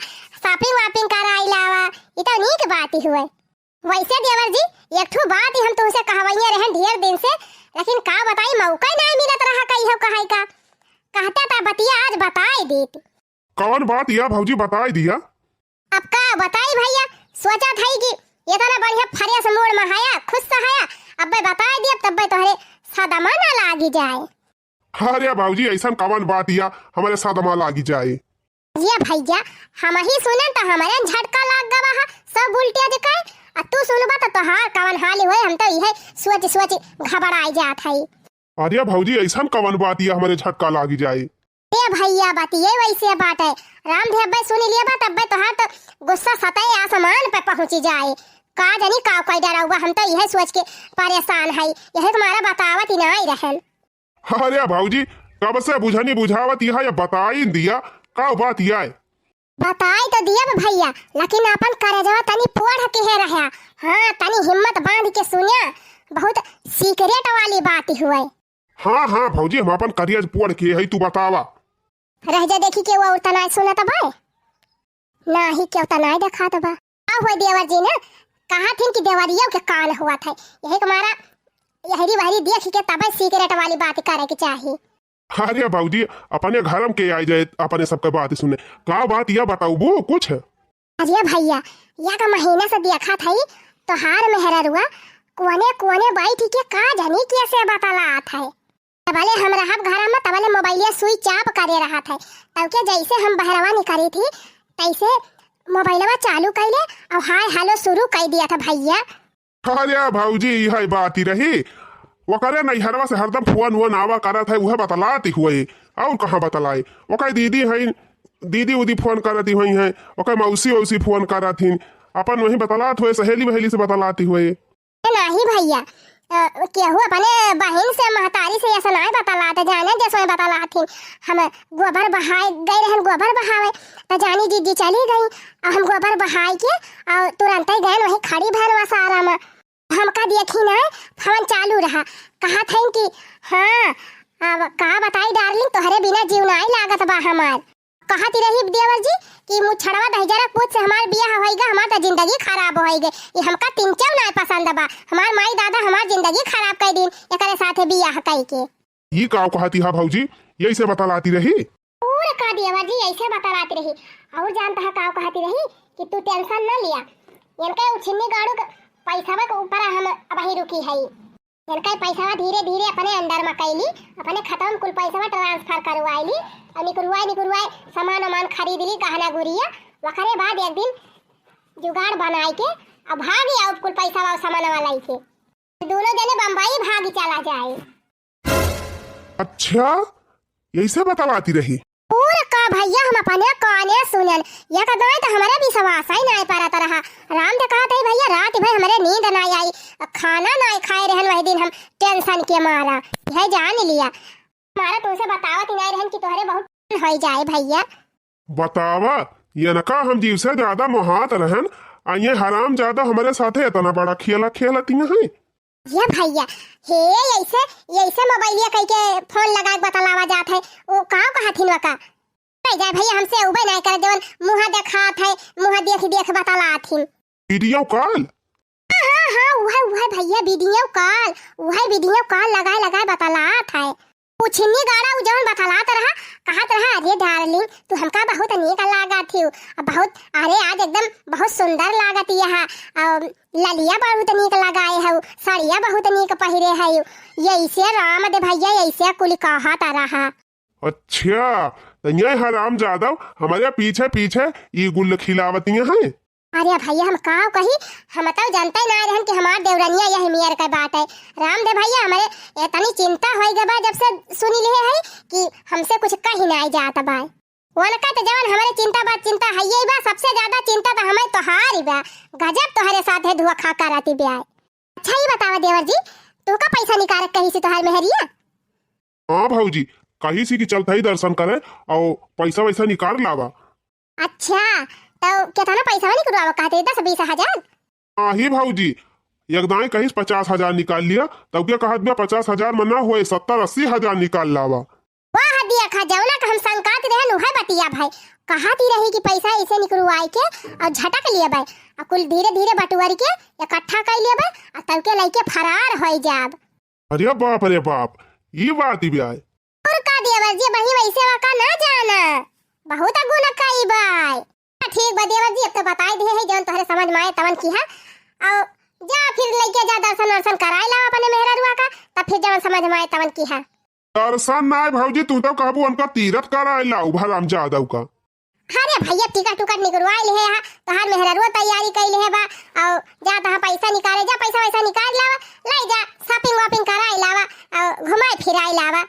शॉपिंग वापिंग कराई लावा ये तो नीक बात ही हुए। वैसे देवर जी एक ठो बात ही हम तुमसे कहवाइया रहन ढेर दिन से लेकिन का बताई मौका ही नहीं मिलत रहा कई हो कहाई का कहता था बतिया आज बताई देती। कौन बात या भौजी बताई दिया। अब का बताई भैया सोचा था कि ये तो ना बढ़िया फरिया से मोड़ में आया खुश से आया अब बताई दिया तब तोहरे सदमा ना लागी जाए। अरे भौजी ऐसा कौन बात या हमारे सदमा लागी जाए। ये भैया हम ही सुनन तो हमारे झटका लाग गवा है सब उल्टिया दिखाए और तू सुनबा तो तोहार कवन हाल होए हम तो यह सोच सोच घबराई जात है। अरे भौजी ऐसा कौन बात या हमारे झटका लागी जाए। ए भैया बात ये वैसे बात है रामदेव भाई सुन लिया बात अब तोहार तो गुस्सा सताए आसमान पे पहुंची जाए का जानी का कोई डरा हुआ हम तो यह सोच के परेशान है यह तुम्हारा बतावत ही नहीं रहन। अरे भौजी कब से बुझनी बुझावत यह बताई दिया का बात या बताई तो दिया भैया लेकिन अपन करजवा तनी पोड़ के है रहा। हां तनी हिम्मत बांध के सुनिया बहुत सीक्रेट वाली बात हुए। हाँ हाँ भौजी हम अपन करियर पोड़ के है तू बतावा रह जा देखी के वो और तना सुनत बा ना ही के तना देखा तो बा आ हो देवर जी ना कहा थे कि देवरिया के कान हुआ था यही तुम्हारा यहरी वहरी देख के तब सीक्रेट वाली बात करे के चाहिए। अरे भौजी अपने घर में के आई जाए अपने सबके बात सुने का बात या बताऊ वो कुछ। अरे भैया या का महीना से देखा था तो हार में हरा रुआ कोने कोने बैठ के का जानी कैसे बताला आता है तबले हम रहब घर में तबले मोबाइलिया स्विच ऑफ करे रहा था तब के जैसे हम बहरवा निकली थी तैसे मोबाइलवा चालू कैले और हाय हेलो शुरू कर दिया था भैया। अरे भौजी यह बात ही रही वो करे नैहरवा से हरदम फोन वोन आवा करत है वह बतलाती हुए और कहाँ बतलाए वो कई दीदी है दीदी उदी फोन करती हुई है वो कई मौसी वौसी फोन करत थी अपन वही बतलात हुए सहेली वहेली से बतलाती हुए। नहीं भैया केहू अपने बहन से महतारी से ऐसा नहीं बतलात जाने जैसे बतलाथिन। हम गोबर बहाए गए रहन गोबर बहावे तो जानी दीदी चली गई और हम गोबर बहाए के और तुरंत ही गए वहीं खड़ी भैन वसारा में हमका देखी ना फोन चालू रहा कहा था कि हाँ अब कहा बताई डार्लिंग तोहरे बिना जीव नहीं लागत बा हमार। कहती रही देवर जी कि मुछड़वा दहजरा कुछ से हमार बियाह होइगा हमार त जिंदगी खराब होइगे ये हमका तिनचव नहीं पसंद बा हमार माई दादा हमार जिंदगी खराब कर दिन एकरे साथे बियाह कई के। ये का कहती हा भौजी यही से बतलाती रही पूरा का देवर जी ऐसे बतलाती रही और जानता है का कहती रही कि तू टेंशन न लिया इनके उछिन्नी गाड़ू पैसा के ऊपर हम वही रुकी है इनका पैसा धीरे धीरे अपने अंदर में कैली अपने खत्म कुल पैसा ट्रांसफर करवाईली और निकुरवाए सामान वामान खरीद ली गहना गुड़िया वखरे बाद एक दिन जुगाड़ बनाए के अब भागी और कुल पैसा वाला सामान वाला के दोनों जने बम्बई भागी चला जाए। अच्छा यही से बतलाती रही पूरा का भैया हम अपने काने सुनन ये का दवाई तो हमारा विश्वास ही नहीं पारत रहा। राम दे कहा था भैया रात भर हमारे नींद नहीं आई खाना नहीं खाए रहन वही दिन हम टेंशन के मारा यह जान लिया हमारा तुमसे बतावत ही नहीं रहन कि तोहरे बहुत हो जाए भैया। बतावा ये नका हम जीव से ज्यादा मोहात रहन ये हराम ज्यादा हमारे साथे इतना बड़ा खेला खेलती है ये भैया हे ऐसे मोबाइलिया कह के फोन लगा के बतलावा जात है वो कहा थिन वका नहीं जाए भैया हमसे उबे नहीं कर देवन मुंह देखात है मुंह देख बतलाथिन वीडियो कॉल। हाँ वह भैया वीडियो कॉल लगाए बतलात है उछिन्नी गाड़ा उ जवन बतलात रहा कहत रहा अरे डार्लिंग तू हमका बहुत नीक लागत थी बहुत अरे आज एकदम बहुत सुंदर लागत यह ललिया बहुत नीक लगाए है साड़िया बहुत नीक पहिरे है यैसे राम दे भैया ऐसे कुल कहत रहा। अच्छा ये हराम ज्यादा हमारे पीछे पीछे ये गुल खिलावतियां हैं। अरे भैया हम कहा कही हम तो जानते ही नहीं रहन कि हमार देवरनिया यह मियर का बात है। राम दे भैया हमारे इतनी चिंता होई गबा जब से सुनी ले है कि हमसे कुछ कहीं नहीं जाता बा वनका तो जवन हमारे चिंता है ये बा सबसे ज्यादा चिंता तो हमें तोहारी बा गजब तोहरे साथे धुआ खा कराती बे। अच्छा ही बतावा देवर जी तू का पैसा निकाल कहीं से तोहार मेहरिया। हाँ भौजी कहीं से कि चलता ही दर्शन करे और पैसा वैसा निकाल लावा। अच्छा तो कितना पैसा निकलवावा कहते 10-20 हाँ ही भौजी एकदम कहीं 50,000 निकाल लिया तब क्या कहत बा 50,000 मना हुए 70-80 हजार निकाल लावा। वाह दिया खा जौना का हम संकात रहन उहे बतिया भाई कहती रही कि पैसा ऐसे निकलवाई के और झटक लिए भाई और कुल धीरे धीरे बटुआरी के इकट्ठा कर लिए भाई और तब के लइके फरार हो जाब। अरे बाप ये बात ही ब्याह और का देवर जी वही वैसे वका ना जाना बहुत गुना कई बाय ठीक बा देवर जी अब तो बताई दे है जौन तोहरे समझ में आए तवन की है और जा फिर लइके जा दर्शन कराई ला अपने मेहरा रुआ का तब फिर जौन समझ में आए तवन की है। दर्शन ना भौजी तू तो कहबू उनका तीरथ कराई ला उभराम जादव का। अरे भैया टिकट निकलवाई ले है तोहार मेहरा रुआ तैयारी कइले है बा और जा तहां पैसा निकाले जा पैसा वैसा निकाल लावा ले जा शॉपिंग वॉपिंग कराई लावा और घुमाई फिराई लावा।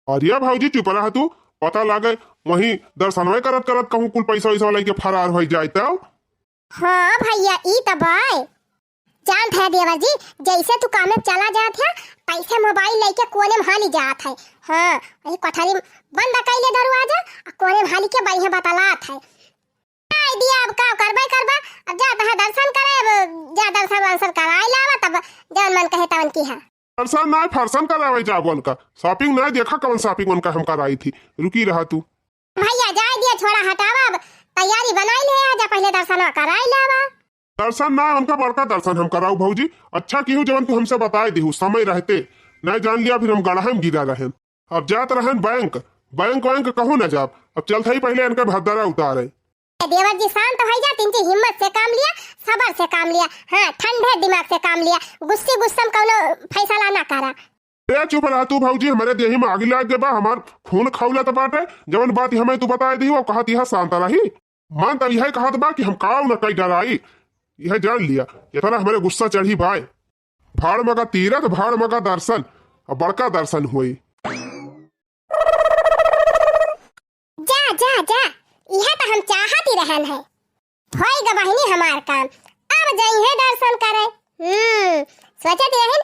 अरे भौजी चुप रहा तू पता लागे वहीं दर्शनवे करत कहूँ कुल पैसा वैसा लेके फरार हो जाए तो। हाँ भैया ई तो बाय जानत है देवर जी जैसे तू काम में चला जात है पैसे मोबाइल लेके कोने में हाली जात है। हाँ वही कोठरी बंद कैले दरवाजा और कोने में हाली के बढ़िया बतलात है दिया अब का करबे अब जा तहां दर्शन करे जा दर्शन कराई लावा तब जौन मन कहे तवन की है। दर्शन ना फरसन करावे जाब उनका शॉपिंग ना देखा कौन शॉपिंग उनका हम कराई थी रुकी रहा तू। भैया जाए दिया छोड़ा हटावा तैयारी बनाई ले जा पहले दर्शन कराई लावा। दर्शन ना उनका बड़का दर्शन हम कराऊ भौजी अच्छा की जवन तू हमसे बताए दी समय रहते नहीं जान लिया फिर हम गढ़ा में गिरा रहे अब जात रहे बैंक कहूँ न जाब अब चलते ही पहले इनका भद्दरा उतारे। देवर जी शांत हो जा तिनची हिम्मत से काम लिया सबर से काम लिया हाँ ठंडे दिमाग से काम लिया गुस्से कौनो फैसला ना करा। चुप रहा तू भौजी हमारे देही में आगे लाग बा हमार खून खौला तो बाटे जवन बात हमें तू बताए दी वो कहती है शांत रही मान तब यह कहत बा कि हम काव न कई डराई यह जान लिया इतना हमारे गुस्सा चढ़ी भाई भाड़ मगा तीरथ भाड़ मगा दर्शन और बड़का दर्शन हुई। जा यह तो हम चाहत ही रहन है होएगा बहिनी हमार काम अब जाई है दर्शन करे सोचत रहन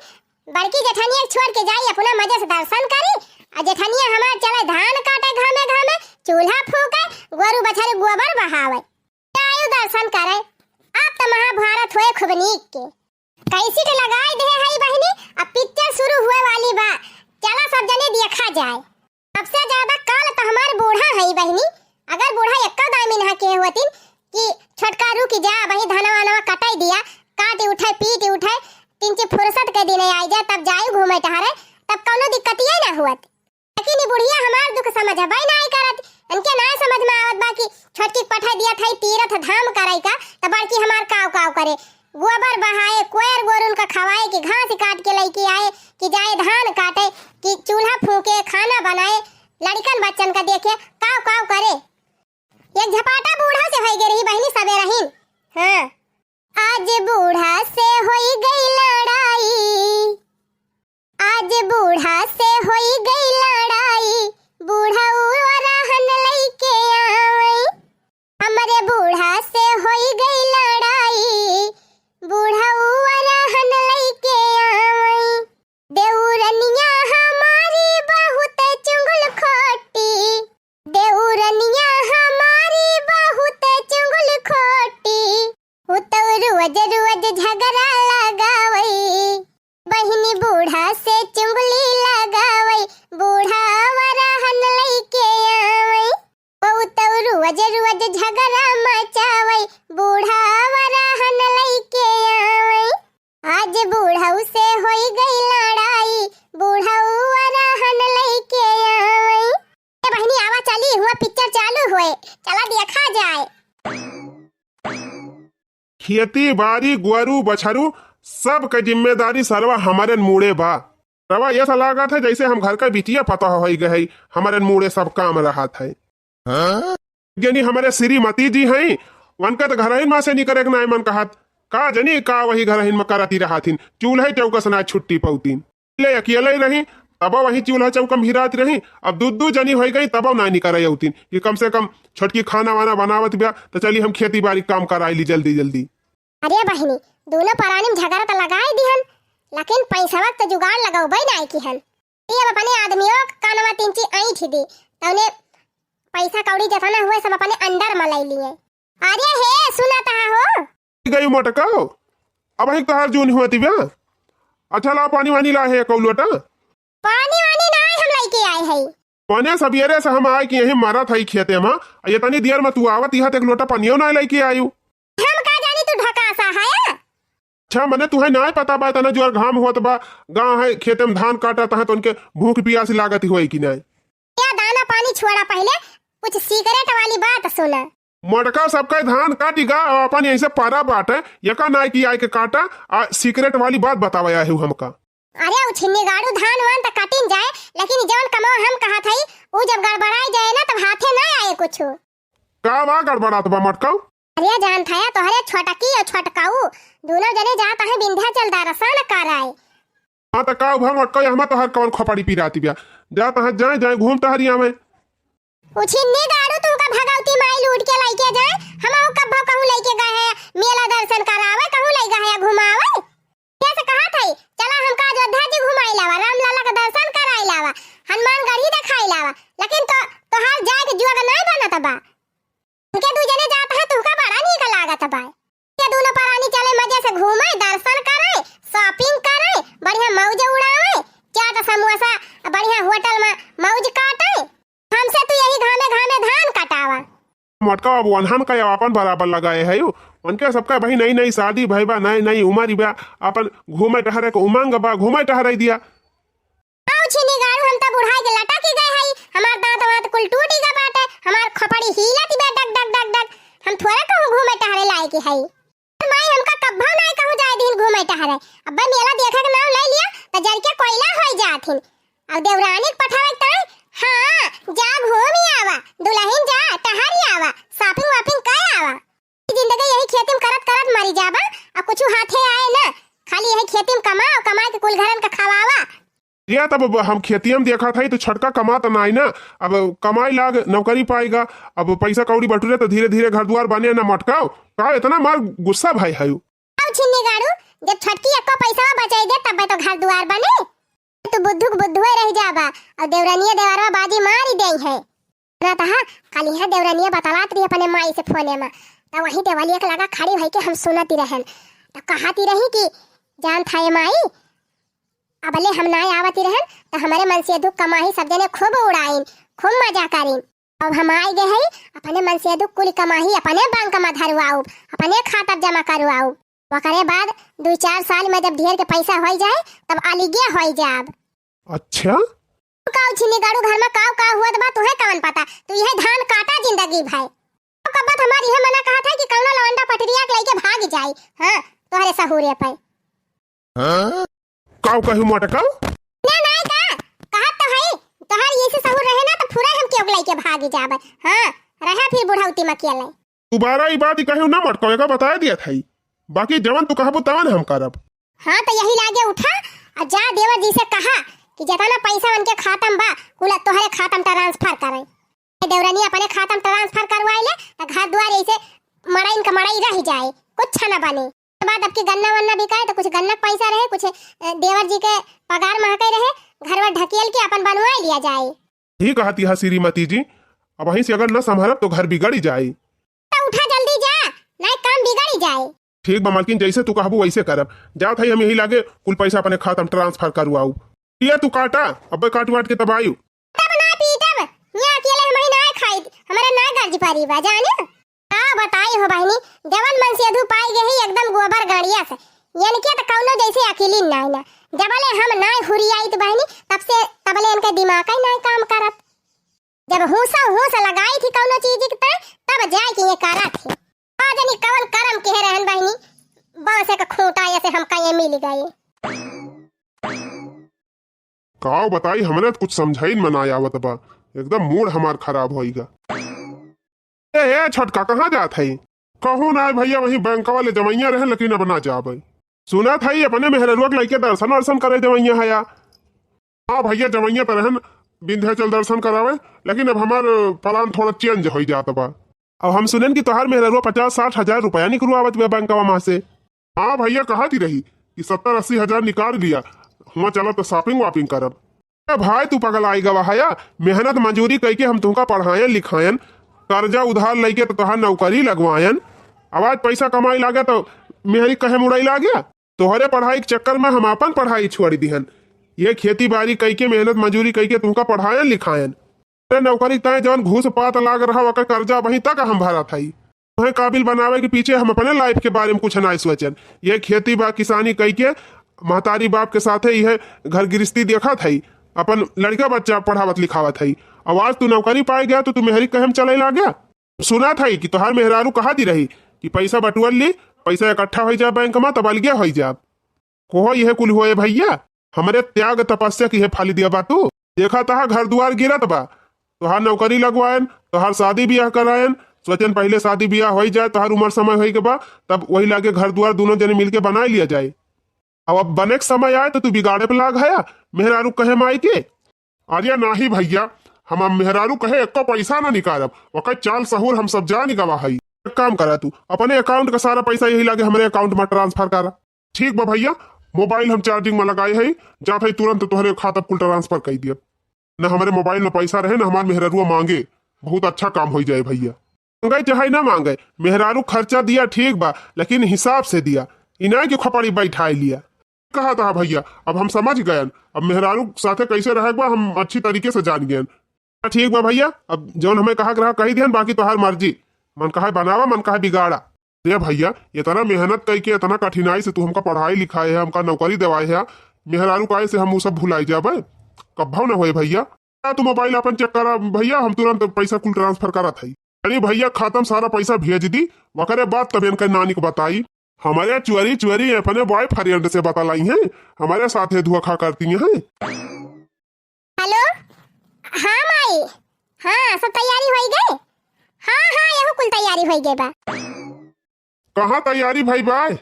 बड़की जेठानिया के छोड़ के जाई अपना मजे से दर्शन करी। आ जेठानिया हमार चले धान काटे घामे घामे, चूल्हा फूके, गोरू बछड़े गोबर बहावे, आयु दर्शन करे। अब तो महाभारत होए खूब नीक के। कैसेट लगाई दे हई बहनी, अब पिक्चर शुरू हुए वाली बा, चला सब जने देखा जाए। सबसे ज्यादा काल तो हमार बूढ़ा हई बहनी। अगर बूढ़ा एक्का दामिन हा के होतिन कि छोटका रुक जा वही धनवा नवा कटाई दिया, काट उठे पीट उठे, तीन ची फुर्सत के दिन आई जा तब जाई घूमे टहरे, तब कोनो दिक्कत ही ना हुआ। लेकिन बुढ़िया हमार दुख समझबई नहीं करत, इनके ना समझ में आवत बा कि छोटकी पठा दिया थई तीरथ धाम करई का, त बड़की हमार काव काव करे, गोबर बहाए, कोयर गोरुन का खवाए, कि घास काट के लेके आए, कि जाए धान काटे, कि चूल्हा फूके, खाना बनाए, लड़कन बच्चन का देखे, काव काव करे। एक झपाटा बूढ़ा से होई गई रही बहनी सबे रहीन। हाँ आज बूढ़ा से होई गई लड़ाई, आज बूढ़ा से होई गई लड़ाई, बूढ़ा रहन लइके आवई। हमरे बूढ़ा से होई गई लड़ाई, बूढ़ा रहन लइके आवई। देउरनिया हमारी बहुत चुगल खोटी, देउरनिया हमारी बहुत चुगल खोटी, उतो रोज रोज झगड़ा लगावई। बहिनी बूढ़ा से चुगली लगावई, बूढ़ा रहन लइके आवई। बहुत रोज रोज झगड़ा मचावई, बूढ़ा रहन लइके आवई। आज बूढ़ऊ से होई गई लड़ाई, बूढ़ऊ रहन लइके आवई। ए बहनी आवा चली, हुआ पिक्चर चालू हुए, चला देखा जाए। खेती बाड़ी गोरू बछरू सब का जिम्मेदारी सरवा हमारे मुड़े बा। रवा ऐसा लागत है जैसे हम घर का बिटिया पता हो गए, हमारे मुड़े सब काम रहा था। यानी हमारे श्रीमती जी हैं, उनका तो घर माँ से नहीं करे ना मन कहत का जनी का वही घर में करती रहा थी, चूल्हे चौकस ना छुट्टी पौतीन, ले अकेले रही तब वही चूल्हा चौकम हिरात रही। अब दू जनी हो गई तब ना नहीं करे उतीन कि कम से कम छोटकी खाना वाना बनावत बिया, तो चलिए हम खेती बाड़ी काम कराई ली जल्दी जल्दी। अरे बहनी दोनों परानी में झगड़ा तो लगाई दिहन, लेकिन पैसा वक्त जुगाड़ लगाउबई नहीं किहन। ये अपने आदमियों कानवा तीन ची ऐठ दी, तौने पैसा कौड़ी जतना हुए सब अपने अंडर में ले लिए। अरे हे सुना ता हो गई मोटका अब एक तोहार जून हुआ बा। अच्छा ला पानी वानी ला है कौलोटा। पानी वानी ना हम लेके आए है, पानी सवेरे से हम आए कि यही मारा था खेते में, ये तनी देर में तू आवत यहाँ एक लोटा पानियो ना लेके आयु। हम का जानी तू ढकासा है। अच्छा मने तुहे ना पता बा तना जोर घाम होत बा, गांव है खेते में धान काटत है तो उनके भूख प्यास लागत होई कि नहीं। या दाना पानी छोड़ा, पहले कुछ सिगरेट वाली बात सुना। मोटका सबका धान काटी गा और अपन यहीं से पारा बाटे, यका नाय की आय के काटा आ सिगरेट वाली बात बतावया है हमका। अरे उछिन्नी गाड़ू धान वान त काटिन जाए, लेकिन जवन कमाओ हम कहा थई उ जब गड़बड़ाई जाए ना तब हाथे ना आए कुछ। का बा गड़बड़ात बा मोटका? अरे जान था तोहरे छोटकी और छोटकाऊ दोनों जने जाता है विंध्याचल दर्शन कराए। हां त का भा मोटका हम तो हर कौन खोपड़ी पिराती बिया, जाता है जाए जाए घूम टहरिया में। उछिन्नी गाड़ू तुमका भगवती माई लूट के लेके जाए, हमहु कब कहूं लेके गए है मेला दर्शन करावे, कहूं ले गए है घुमावे। कैसे कहा थई चला हमका अयोध्या जी घुमाई लावा, राम लला का दर्शन कराई लावा, हनुमान गढ़ी दिखाई लावा, लेकिन तो हर जाए के जुआ नहीं बनत बा। उनके दू जने जाता है तुमका बड़ा नीक लागत बा। ये दोनों परानी चले मजे से घूमे, दर्शन करे, शॉपिंग करे, बढ़िया मौज उड़ावे, चाट समोसा बढ़िया होटल में मौज काटे। हमसे तो यही घामे घामे धान कटावा। मोटका अब वनहन का अपन बराबर लगाए है यू, उनके सबका भाई नई नई शादी भाई बा, नई नई उम्र बा, अपन घूमे टहरे को उमंग बा, घूमे टहरे दिया। आओ छिनी गाड़ू हम त बुढ़ाई के लटा के गए हई, हमार दांत वात कुल टूटी गा बाटे, हमार खोपड़ी हिलत बे डग डग डग डग, हम थोड़ा कहूं घूमे टहरे लाए के हई। माई हमका कब्बा नहीं कहूं जाए दिन घूमे टहरे, अब्बा मेला देखे के नाम ले लिया त जर के कोयला होई जाथिन। अब देवरानी के पठावे ताई हां जा घूमी आवा, दुल्हन जा टहरी आवा, शॉपिंग वापिंग कर आवा। जिंदगी यही खेती में करत करत मरी जाबा, अब कुछ हाथे आए ना, खाली यही खेती में कमाओ, कमा के कुल घरन का खवावा। या तब हम खेतियम देखा था तो छटका कमा तो नहीं ना, अब कमाई लाग नौकरी पाएगा, अब पैसा कौड़ी बटुरे तो धीरे धीरे घर द्वार बने ना। मटकाओ का इतना मार गुस्सा भाई है। आओ छिन्नी गाड़ू जब छटकी एको पैसा बचाई दे तब तो घर दुआर बने। तो बुद्धू बुद्धुए रह जाबा और देवरानिया देवरवा बाजी मारी दे है ना। तहा खाली है देवरानिया बतलात रही अपने माई से फोने में, तो वही देवलिया के लगा खड़ी होई के हम सुनती रहन। तो कहती रही कि जान था ये माई अबले हम ना आवती रहन तो हमारे मन से दुख कमाही सब जने खूब उड़ाइन, खूब मजा करीन। अब हम आई गए हैं अपने मन से दुख कुल कमाही अपने बैंक में धरवाऊ, अपने खाता जमा करवाऊ। वकरे बाद 2-4 साल में जब ढेर के पैसा हो जाए तब अलगे हो जाब। अच्छा काऊ छिनी गाड़ू घर में काऊ काऊ हुआ बा तुहे कवन पता, तू यह धान काटा जिंदगी भाई। तो कब बात हमारी यह मना कहा था कि कौनो लवंडा पटरिया के लेके भाग जाई। हां तोहरे सहूरे पे हां काऊ कहू मटका ना ना का कहत तो है तोहर ये से सहूर रहे ना तो पूरा हम क्यों लेके भाग जाबे। हां रहा फिर बुढ़ाउती में अकेले दोबारा ई बात कहू ना मटका बता दिया था, बाकी जवन तू कहबो तवन हम करब। हां तो यही लागे उठा और जा देवर जी से कहा कि जितना पैसा उनके खाता में बा कुल तोहरे खाता में ट्रांसफर करे। देवरानी अपने खाता में ट्रांसफर करवाई ले तो घर द्वार ऐसे मड़ाइन का मड़ाई रह जाए, कुछ ना बने। के बाद अब की गन्ना वन्ना बिकाए तो कुछ गन्ना पैसा रहे, कुछ देवर जी के पगार महके रहे, घर में ढकेल के अपन बनवा लिया जाए। ठीक कहती है श्रीमती जी, अब वहीं से अगर न संभरब तो घर बिगड़ ही जाए। तो उठा जल्दी जा नहीं काम बिगड़ ही जाए। ठीक बा मालकिन जैसे तू कहबू वैसे करब। जा था हम यही लागे कुल पैसा अपने खाता में ट्रांसफर करवाऊ। ये तू काटा अब काट वाट के तब आयु तब ना पीटब यहाँ अकेले हम ही ना खाई हमारे ना गर्ज पारी बा जाने। हां बताई हो बहनी जवन मन से अधू पाई गई एकदम गोबर गाड़िया से यानी के तो कौनो जैसे अकेली ना ना जबले हम ना हुरी आई तो बहनी तब से तबले इनके दिमाग ही ना काम करत। जब होसा लगाई थी कौनो चीज के तब जाए कि ये करत थी आज नहीं कवन करम के रहन बहनी बांसे का खूंटा ऐसे हम कहीं मिल गए। काओ बताई हमने तो कुछ समझाई में ना आवत बा, एकदम मूड हमार खराब होईगा। ए छोटका कहाँ जात है? कहूँ ना भैया वही बैंक वाले जमैया रहे लेकिन अब ना जाबे। सुना था ही अपने मेहररुआ के लइके दर्शन वर्शन करे जमैया है या। हाँ भैया जमैया तो रहन विंध्याचल दर्शन करावे लेकिन अब हमार प्लान थोड़ा चेंज हो जात बा। अब हम सुनन कि तोहार मेहररुआ 50-60 हजार रुपया निकलवावत बा बैंकवा में से। हाँ भैया कहा थी रही कि 70-80 हजार निकाल लिया, हुआ चलो तो शॉपिंग वापिंग करब। भाई तू पगल आई गवा है, मेहनत मजूरी करके हम तुमका पढ़ायन लिखायन, कर्जा उधार लेके तो तोहार नौकरी लगवायन, आवाज पैसा कमाई लागे तो मेहरी कहे मुड़ाई ला गया। तोहरे पढ़ाई के चक्कर में हम अपन पढ़ाई छोड़ दिहन, ये खेती बाड़ी करके मेहनत मजूरी करके तुमका पढ़ायन लिखायन। नौकरी तय जौन घूस पात लाग रहा वकर कर्जा वहीं तक हम भरा था। तुम्हें काबिल बनावे के पीछे हम अपने लाइफ के बारे में कुछ ना सोचन, ये खेती बा किसानी करके महतारी बाप के साथ यह घर गृहस्थी देखा था, अपन लड़का बच्चा पढ़ावत लिखावत है। आवाज तू नौकरी पाए गया तो तू मेहरी कहम चले ला गया। सुना था कि तोहार मेहरारू कहा दी रही कि पैसा बटुअल ली, पैसा इकट्ठा हो जा बैंक में तब अलगे हो जा। कोहो यह कुल हुए भैया, हमारे त्याग तपस्या की है फाली दिया बा। तू देखा तहा घर दुआर गिरत बा, तोहार नौकरी लगवायन, तोहार शादी ब्याह करायन, सोचन पहले शादी ब्याह हो जाए तोहार उम्र समय हो के बा तब वही लागे घर दुआर दोनों जने मिलके बना लिया जाए। अब बने के समय आए तो तू बिगाड़े पे लाग है मेहरारू कहे माई के। अरे नाही भैया हम मेहरारू कहे एको पैसा ना निकारब, वक़्त चाल सहूर हम सब जान गवा है। एक काम करा तू अपने अकाउंट का सारा पैसा यही लागे हमारे अकाउंट में ट्रांसफर करा। ठीक बा भैया, मोबाइल हम चार्जिंग में लगाए है, जात है तुरंत तुम्हारे खाता कुल ट्रांसफर कर दिया। न हमारे मोबाइल में पैसा रहे न हमारे मेहरारू मांगे, बहुत अच्छा काम हो जाए भैया। मांगे चाहे ना मांगे, मेहरारू खर्चा दिया ठीक बा लेकिन हिसाब से दिया, इना की खपड़ी बैठा लिया। कहा था भैया अब हम समझ गए, अब मेहरारू साथे कैसे रहेगा हम अच्छी तरीके से जान गए। ठीक बा भैया, अब जौन हमें कहा रहा कही दियन, बाकी तोहार मर्जी, मन कहा बनावा मन कहा बिगाड़ा। ये भैया इतना मेहनत करके इतना कठिनाई से तू हमका पढ़ाई लिखाए है, हमका नौकरी दिवाए है, मेहरारू काहे से हम वो सब भुलाई जाबे, कब्भाव न होए भैया। तू मोबाइल अपन चेक करा भैया, हम तुरंत पैसा कुल ट्रांसफर करा था। अरे भैया खाता में सारा पैसा भेज दी, वकरे बाद तब इनका नानी को बताई हमारे चुअरी चुअरी अपने बॉयफ्रेंड से बता लाई है, हमारे साथ धोखा करती हैं। हेलो हाँ माई, हाँ सब तैयारी हो गए? हाँ हाँ यहो कुल तैयारी हो गए बा। कहाँ तैयारी भाई बाय?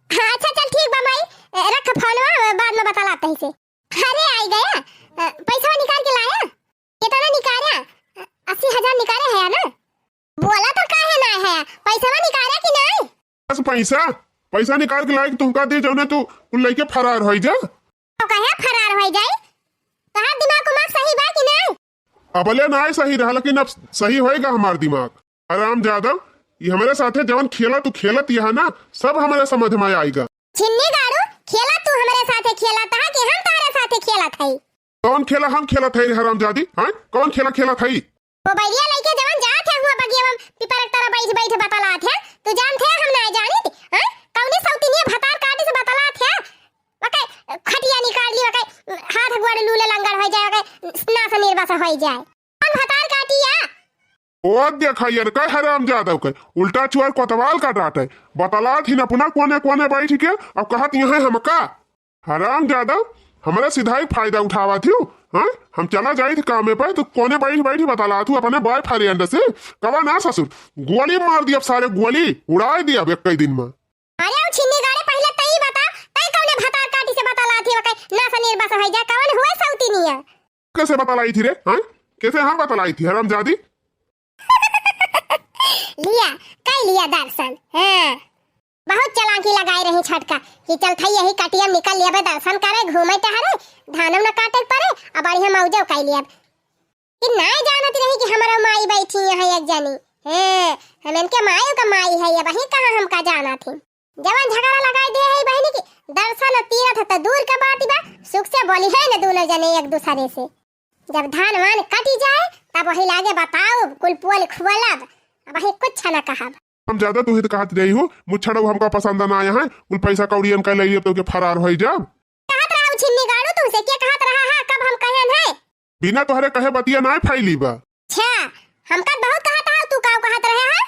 हाँ अच्छा चल ठीक बा माई, रख फोनवा बाद में बता लाते हैं से। अरे आई गया, पैसा निकाल के लाया, कितना निकाला? 80 हजार निकाले है ना? बोला तो काहे ना है, पैसा निकाला कि नहीं? बस पैसा पैसा निकाल के लायक तुमका दे जो तू कुल लेके फरार हो जा। तो कहे फरार हो जाए? तोहार दिमाग उमाग सही बा कि नहीं? अबले ना सही रहा, लेकिन अब सही होएगा हमार दिमाग। आराम ज्यादा ये हमारे साथे जवन खेला तू खेलत यहाँ ना, सब हमारे समझ में आएगा। छिन्नी गाड़ू, खेला तू हमारे साथे खेला था कि हम तारे साथे खेला था? कौन खेला? हम खेला थे हरामजादी। हाँ, कौन खेला खेला था? वो बैरिया लेके जवन जात है हुआ बगिया में पिपर एक तरह बैठ बैठ बतलात है। तू जानते हम ना जानी थी? हां, कौनी सौतीनी भतार काटी से बतलात है। वके खटिया निकाल ली, वके हाथ गोड़ लूले लंगड़ हो जाए, वके ना से निर्वास हो जाए। कौन भतार काटिया? ओ देखा यार कह हरामजादा के उल्टा चुआर कोतवाल का डांट है। बतलात ही ना पुनः कोने कोने बैठ के अब कहत यहाँ हमका। हरामजादा हमारे सीधा ही फायदा उठावा थी। हाँ, हम चला जाए थे काम पे तो कोने बैठ बैठी बतला तू अपने बॉयफ्रेंड से। कवा ना ससुर गोली मार दी, अब सारे गोली उड़ा दिया अब एक दिन में। अरे ओ छिन्नी गाड़े पहले तई बता, तई कौने भतार काटी से बतला थी वके ना से निर्वास हो जाए? कौन हुआ सौतीनिया? कैसे बतलाई थी रे? हाँ, कैसे हाँ बतलाई थी हरामजादी? लिया कई लिया दर्शन। हाँ, बहुत चालाकी लगाई रही छटका कि चल थई यही कटिया निकल लिया दर्शन करे घूमे टहरे धानम न काटे पड़े। अब बढ़िया मौजो कई लिया कि नहीं जानती रही कि हमारा माई बैठी यहाँ एक जनी। हैं, हम इनके माई का माई है, ये वही कहाँ हमका जाना थी। जवान झगड़ा लगाई दे है बहनी की दर्शन तीरथ तो दूर के बात बा, सुख से बोली है न दोनों जने एक दूसरे से। जब धान वान कटी जाए तब वही लागे बताओ कुल पोल खुवलब, वही कुछ न कहा। हम ज्यादा तू ही तो कहत रही हूँ मुच्छड़ो हमका पसंद ना आया है, कुल पैसा कौड़ी हम कह लिए तो के फरार हो जा। कहत रहा छिन्नी गाड़ू तुमसे क्या कहत रहा है? कब हम कहन है? बिना तोहरे कहे बतिया ना फैली बा। अच्छा, हमका बहुत कहत है, तू काऊ कहत रहे है?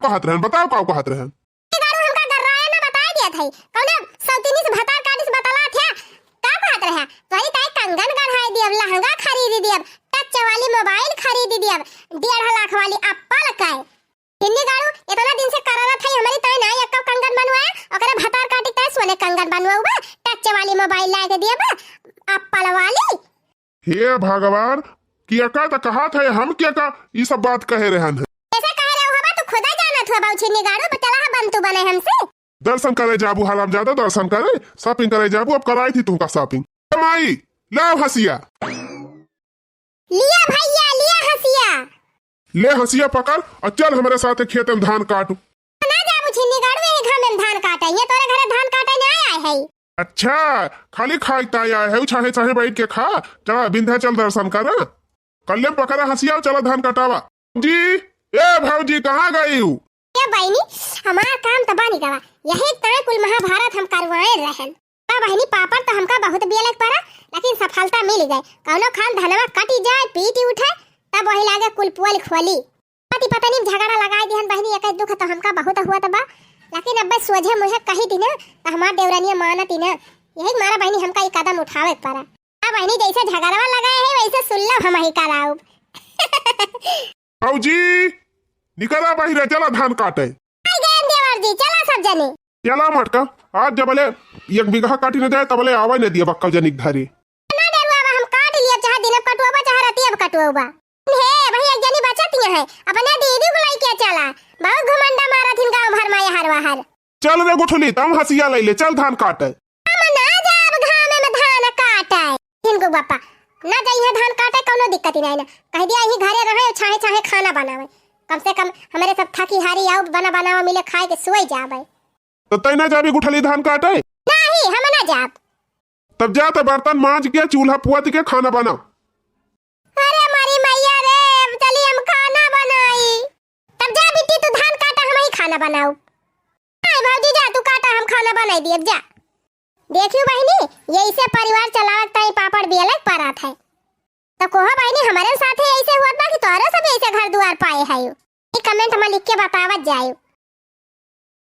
कहत रहन बताओ काऊ कहत रहन? गाड़ू हमका डराया ना बता दिया था कौन सौतीनी से भतार काटी से बतला थे का कहत रहे? तोरी ताई कंगन गढ़ाई दियब, लहंगा खरीद दियब, टच वाली मोबाइल खरीद दियब, 1.5 लाख वाली एप्पल का। हिन्नी गाड़ू इतना दिन से कराना था हमारी ताई ना एक कंगन बनवाया, ओकरे भतार काटी ताई सोने कंगन बनवाऊबा, टच वाली मोबाइल ला के दियबा एप्पल वाली। हे भगवान किया का तो कहा था हम क्या का ये सब बात कहे रहन है। कैसे कह रहे हो बा? तू खुदा जानत हो बाऊ छिन्नी गाड़ू बचला बन तू बने हमसे। दर्शन करे जाबू हरामजादा, दर्शन करे शॉपिंग करे जाबू। अब कराई थी तुमका शॉपिंग। माई लाओ हसिया। लिया भैया लिया हसिया। ले हसिया पकड़ और चल हमारे साथ खेत में धान काटू। ना जाबू छिन्नी गाड़ू यही घर में धान काटे, ये तोरे घरे धान काटे ना आया है। अच्छा खाली खाई आया है, चाहे चाहे बैठ के खा। चला बिंध्या चल दर्शन कर। कल्ले पकड़ा हसिया चला धान कटावा। जी ए भाऊजी कहाँ गई हूँ? ये बहनी हमारा काम तो बानी गवा, यही तरह कुल महाभारत हम करवाए रहन। बहनी पापड़ तो हमका बहुत बियलक पड़ा, लेकिन सफलता मिल गई। कौनो खान धनवा कटी जाए पीटी उठे तब वही लागे कुल पोल खोली। पति पत्नी झगड़ा लगाई दिहन बहनी, एक दुख तो हमका बहुत हुआ तबा, लेकिन अब सोझे मुझे कही थी ना तो हमार देवरानिया मानती ना, यही मारा बहनी हमका ये कदम उठावे पड़ा। बहनी जैसे झगड़वा लगाए है वैसे सुल्ला हम ही कराऊ। भाऊजी निकला बाहर, चला धान काटे। देवर जी चला सब जने। चला मटका आज जबले 1 बीघा काटी न जाए तबले आवे न दिया बक्का जनिक धारी। ना डरुआ हम काट लिया, चाहे दिन कटुआबा चाहे रातिया कटुआबा। हे भैया जनी बचतिया है अपने दीदी को लेके चला, बहुत घमंडा मारा थिन गांव भर में हर बाहर। चल रे गुठली तम हसिया ले ले, चल धान काटे। हम ना जाब घाम में धान काटे थिन को बापा, ना जाइए धान काटे कोनो दिक्कत नहीं ना, कह दिया यही घरे रहे चाहे चाहे खाना बनावे, कम से कम हमारे सब थकी हारी आओ बना बनावा मिले खाए के सोई जाबे। तो तै ना जाबी गुठली धान काटे? नहीं हम ना जाब। तब जा तो बर्तन मांज के चूल्हा पुआत के खाना बना। अरे मारी मैया रे, चली हम खाना बनाई। तब जा बिट्टी तू धान काटा हम ही खाना बनाऊ। हाय भौजी जा तू काटा हम खाना बनाई दिए जा। देखियो बहनी यही से परिवार चलावत ताई पापड़ बियलक परात है। तो कोहा बहनी हमारे साथ ऐसे हुआ ना कि तोरे सब ऐसे घर द्वार पाए है। कमेंट में लिख के बतावत जायो।